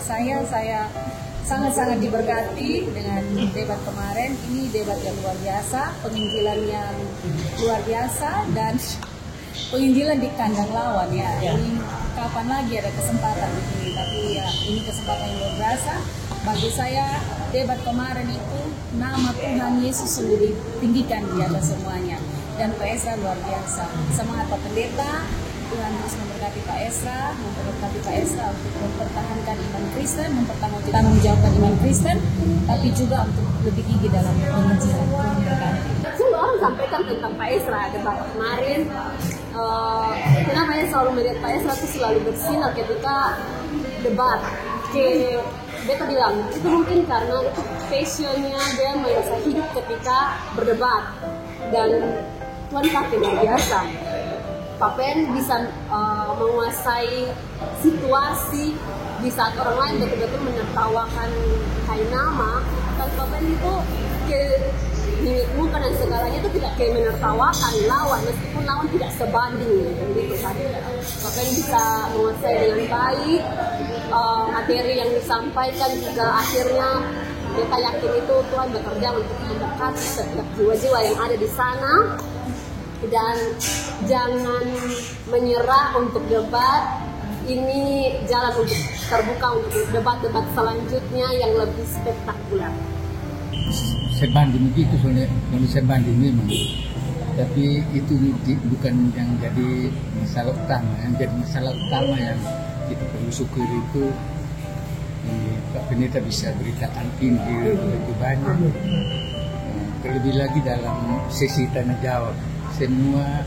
saya sangat-sangat diberkati dengan debat kemarin. Ini debat yang luar biasa, penginjilan yang luar biasa, dan penginjilan di kandang lawan ya. Ini kapan lagi ada kesempatan begini, tapi ya ini kesempatan yang luar biasa. Bagi saya debat kemarin itu nama Tuhan Yesus sungguh ditinggikan di atas semuanya. Dan Pak Esra luar biasa. Semangat Pak Pendeta, Tuhan terus memberkati Pak Esra, untuk mempertahankan iman Kristen, mempertanggungjawabkan iman Kristen, tapi juga untuk lebih gigih dalam penginjilan. Tuhan memberkati. Semua orang sampaikan tentang Pak Esra debat kemarin. Kenapa saya selalu melihat Pak Esra itu selalu bersinar ketika debat. Dia bilang itu mungkin karena itu passionnya, dia merasa hidup ketika berdebat, dan Tuhan pakai luar biasa. Pak Pen bisa menguasai situasi di saat orang lain betul-betul menertawakan Kainama, dan Pak Pen itu mimik-muka dan segalanya itu tidak kayak menertawakan lawan, meskipun lawan tidak sebanding gitu kan. Pak Pen bisa menguasai dengan baik, materi yang disampaikan juga akhirnya kita yakin itu Tuhan bekerja untuk memberkati setiap jiwa-jiwa yang ada di sana. Dan jangan menyerah untuk debat. Ini jalan untuk terbuka untuk debat-debat selanjutnya yang lebih spektakuler. Sebanding begitu, soalnya manusia banding memang. Tapi itu bukan yang jadi masalah utama. Yang jadi masalah utama yang kita perlu syukuri itu Pak Pendeta bisa beritakan Injil lebih banyak. Terlebih lagi dalam sesi tanya jawab. Semua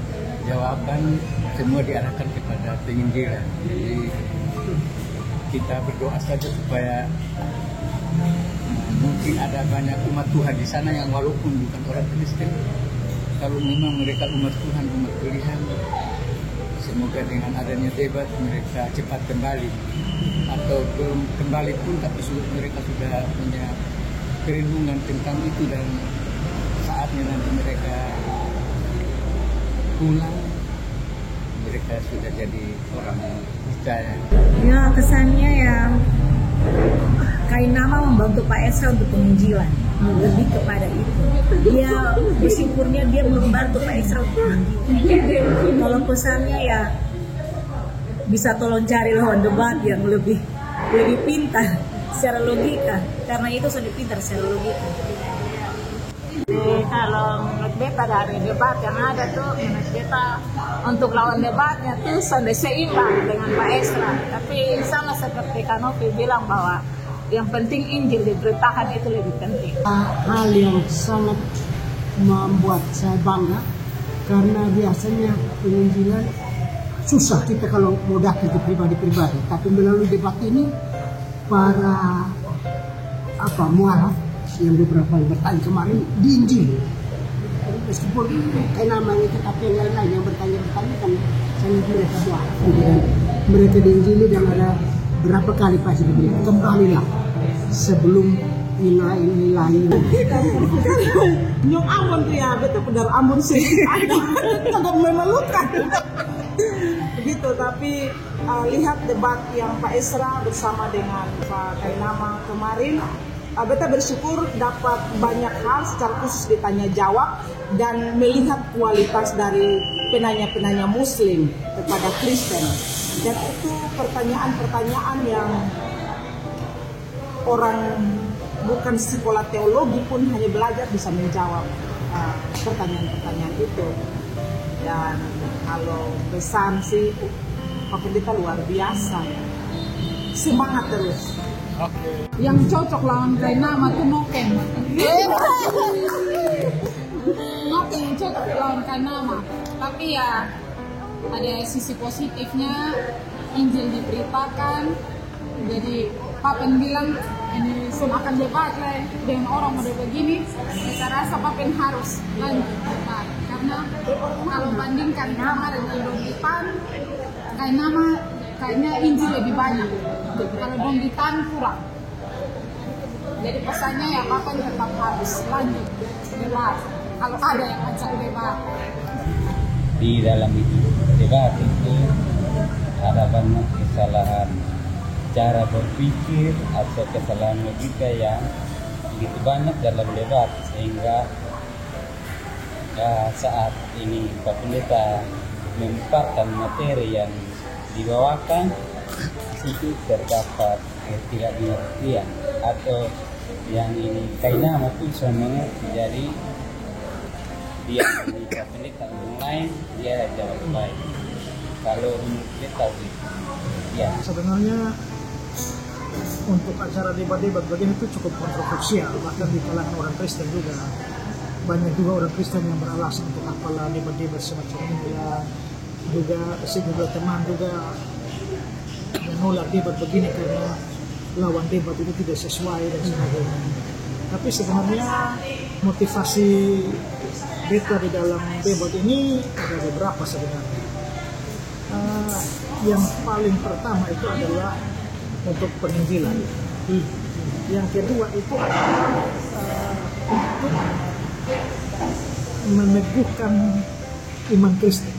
jawaban semua diarahkan kepada penginjilan. Jadi kita berdoa saja supaya mungkin ada banyak umat Tuhan di sana yang walaupun bukan orang Kristen, kalau memang mereka umat Tuhan, umat pilihan, semoga dengan adanya debat mereka cepat kembali, atau belum kembali pun tapi mereka sudah punya perlindungan tentang itu, dan saatnya nanti mereka pulang, mereka sudah jadi orang percaya. Ya, kesannya ya Kainama membantu Pak Esra untuk penginjilan, lebih kepada itu. Dia bersyukurnya dia membantu Pak Esra untuk penginjilan. Kalau pesannya ya bisa tolong cari lawan debat yang lebih pintar secara logika, karena itu sudah pintar secara logika. Kalau menurut beta dari debat yang ada tuh, menurut beta untuk lawan debatnya tuh sudah seimbang dengan Pak Esra. Tapi sama seperti Kanopi bilang bahwa yang penting Injil diberitakan itu lebih penting. Hal yang sangat membuat saya bangga, karena biasanya penginjilan susah kita kalau mau datang ke pribadi-pribadi. Tapi melalui debat ini para mualaf yang beberapa yang bertanya kemarin diinjili, meskipun Kainama itu, tapi yang lain-lain yang bertanya kan sangat mereka doa, dan mereka diinjili. Dan ada berapa kali pasti diberi kembalilah sebelum nilai-nilai nyok Ambon tuh ya, betul benar Ambon sih tetap memerlukan begitu. Tapi lihat debat yang Pak Esra bersama dengan Pak Kainama kemarin, beta bersyukur dapat banyak hal secara khusus ditanya jawab, dan melihat kualitas dari penanya-penanya Muslim kepada Kristen. Dan itu pertanyaan-pertanyaan yang orang bukan sekolah teologi pun hanya belajar bisa menjawab pertanyaan-pertanyaan itu. Dan kalau pesan sih Pak Pendeta luar biasa, semangat terus. Yang cocok lawan Kainama tuh Noken. Noken yang cocok lawan Kainama. Tapi ya ada sisi positifnya, Injil diberitakan. Jadi Papen bilang ini semakan debat lah dengan orang model begini. Saya rasa Papen harus lanjut debat, karena kalau bandingkan kemarin dengan depan, Kainama kayaknya Injil lebih banyak. Kalau Bonggitan kurang. Jadi pesannya ya Papen tetap harus lanjut debat. Kalau ada yang ajak debat. Di dalam itu debat itu ada banyak kesalahan cara berpikir atau kesalahan logika yang begitu banyak dalam debat, sehingga saat ini Pak Pendeta memaparkan materi yang dibawakan, di situ terdapat ketidakmengertian atau yang ini kaidah maupun semuanya. Jadi dia ini Pak Pendeta online dia jawab baik. Kalau menurut kita ya Sebenarnya untuk acara debat-debat begini itu cukup kontroversial, bahkan di kalangan orang Kristen juga. Banyak juga orang Kristen yang beralasan untuk apalah debat-debat semacam ini ya. Juga sejumlah teman juga menolak debat begini karena lawan debat itu tidak sesuai dan sebagainya. Tapi sebenarnya motivasi beta di dalam debat ini ada beberapa sebenarnya. Yang paling pertama itu adalah untuk penginjilan. Yang kedua itu adalah untuk meneguhkan iman Kristen.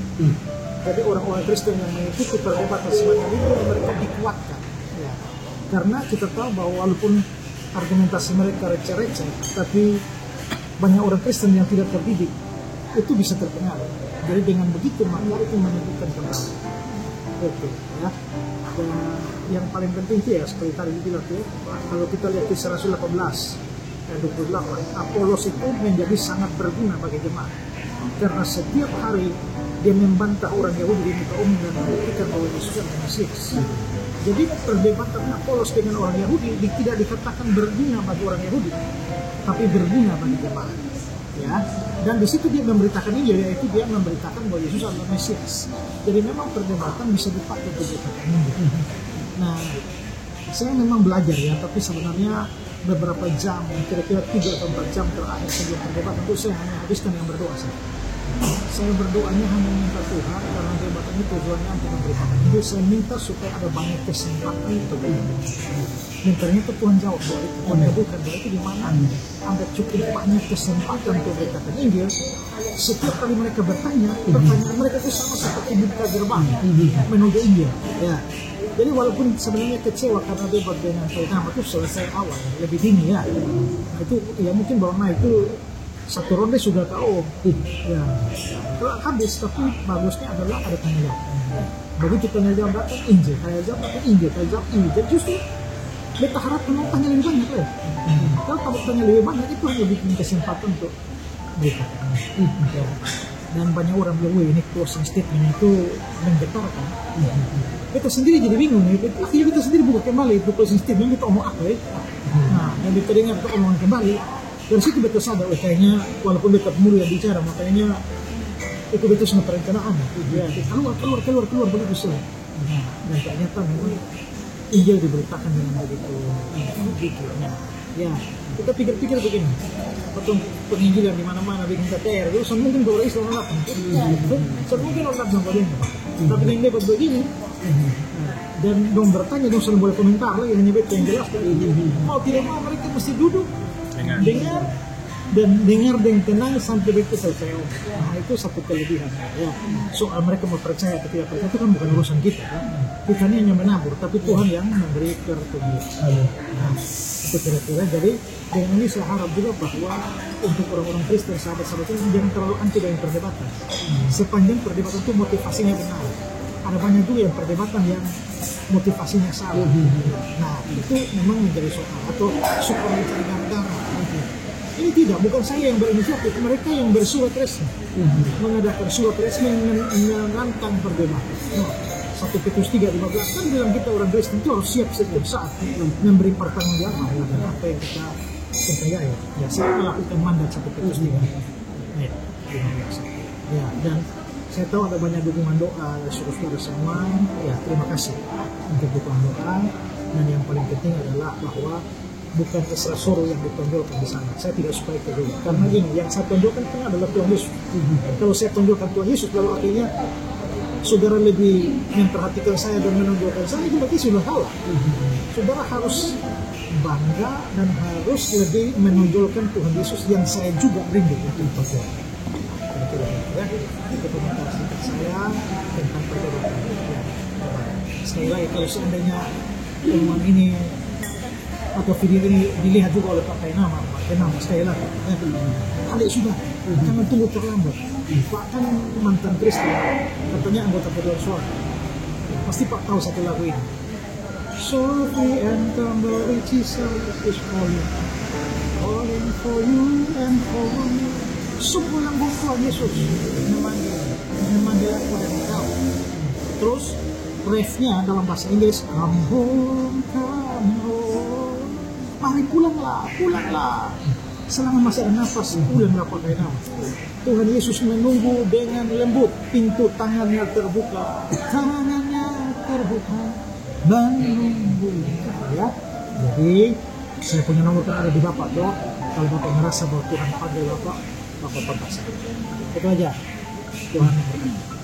Jadi orang-orang Kristen yang mengikuti perdebatan semacam itu mereka dikuatkan. Ya. Karena kita tahu bahwa walaupun argumentasi mereka receh-receh, tapi banyak orang Kristen yang tidak terdidik itu bisa terpengaruh. Jadi dengan begitu maka itu menentukan kembali. Oke, ya. Dan yang paling penting itu ya seperti tadi dibilang tuh, kalau kita lihat Kisah Rasul 18 ayat 28, Apolos itu menjadi sangat berguna bagi jemaat karena setiap hari dia membantah orang Yahudi di muka umum dan membuktikan bahwa Yesus adalah Mesias. Jadi perdebatan Apolos dengan orang Yahudi tidak dikatakan berguna bagi orang Yahudi, tapi berguna bagi jemaat. Ya, dan di situ dia memberitakan ini, yaitu dia memberitakan bahwa Yesus adalah Mesias. Jadi memang perdebatan bisa dipakai untuk ini. Nah, saya memang belajar ya, tapi sebenarnya beberapa jam, kira-kira 3 atau 4 jam terakhir sebelum perdebatan itu saya hanya habiskan yang berdoa saja. Saya berdoanya hanya minta Tuhan karena debatan itu tujuannya untuk memberitakan. Jadi saya minta supaya ada banyak kesempatan untuk dan ternyata Tuhan jawab bahwa itu Tuhan kabulkan bahwa itu di mana ada cukup banyak kesempatan untuk berkata Injil. Setiap kali mereka bertanya, pertanyaan mereka itu sama seperti buka gerbang menuju Injil. Ya. Jadi walaupun sebenarnya kecewa karena debat dengan pertama itu selesai awal lebih dini ya. Nah, itu ya mungkin bahwa itu satu ronde sudah KO. Ya. Kalau habis, tapi bagusnya adalah ada tanya jawab. Begitu tanya jawab datang Injil, tanya jawab datang Injil, tanya jawab Injil. Jadi justru beta harap memang tanya lebih banyak lah. Kalau kamu tanya lebih banyak itu hanya bikin kesempatan untuk beritakan. Ya. Dan banyak orang bilang, ini closing statement itu menggetarkan. Kita sendiri jadi bingung ya. Akhirnya kita sendiri buka kembali itu closing statement kita omong apa ya. Nah, yang kita dengar itu omongan kembali. Dari situ beta sadar, kayaknya walaupun beta mulu yang bicara, makanya itu beta semua perencanaan. Ya, keluar begitu saja. Dan ternyata memang Injil diberitakan dengan begitu. Ya, kita pikir-pikir begini. Potong penginjilan di mana-mana bikin KTR, itu mungkin kalau Islam orang mungkin orang sama dia. Tapi yang debat begini, dan dong bertanya, dong selalu boleh komentar lagi, hanya beta yang jelas. Mau tidak mau mereka mesti duduk, dengar dengan tenang sampai begitu selesai. Nah, itu satu kelebihan. Ya. Soal mereka mau percaya atau tidak percaya itu kan bukan urusan kita. Kan? Kita ini hanya menabur, tapi Tuhan yang memberi pertumbuhan. Nah, itu kira-kira. Jadi dengan ini saya harap juga bahwa untuk orang-orang Kristen, sahabat-sahabat itu jangan terlalu anti dengan perdebatan. Sepanjang perdebatan itu motivasinya benar. Ada banyak juga yang perdebatan yang motivasinya salah. Nah, itu memang menjadi soal atau suka mencari gara-gara. Ini tidak, bukan saya yang berinisiatif, mereka yang bersurat resmi mengadakan surat resmi menantang perdebatan. Nah, 1 Petrus 3:15 kan bilang kita orang Kristen itu harus siap setiap saat memberi pertanggungjawaban terhadap apa yang kita percaya. Ya, saya melakukan mandat 1 Petrus 3:15. Ya, dan saya tahu ada banyak dukungan doa dari saudara semua. Ya, terima kasih untuk dukungan doa. Dan yang paling penting adalah bahwa bukan Esra Soro yang ditonjolkan di sana. Saya tidak suka itu dulu. Karena ini yang saya tonjolkan kan adalah Tuhan Yesus. Kalau saya tonjolkan Tuhan Yesus, lalu akhirnya saudara lebih memperhatikan saya dan menonjolkan saya, itu berarti sudah salah. Saudara harus bangga dan harus lebih menonjolkan Tuhan Yesus yang saya juga rindu. Kira-kira ya. Itu komentar saya tentang perdebatan. Sekali lagi, kalau seandainya pengumuman ini atau video ini dilihat juga oleh Pak Kainama sekali lagi. Alik sudah, jangan tunggu terlambat. Pak kan mantan Kristen, katanya anggota paduan suara. Pasti Pak tahu satu lagu ini. Sophie and Thunder, Jesus is calling for you and for me. Sungguh yang Tuhan Yesus memanggil aku dan kau. Terus refnya dalam bahasa Inggris, come home, come home. Mari pulanglah. Selama masih ada nafas, pulanglah pakai nama. Tuhan Yesus menunggu dengan lembut, pintu tangannya terbuka, menunggu. Ya, jadi saya punya nomor kan ada di Bapak tuh. Kalau Bapak merasa bahwa Tuhan panggil Bapak pantas. Itu aja. Tuhan memberkati.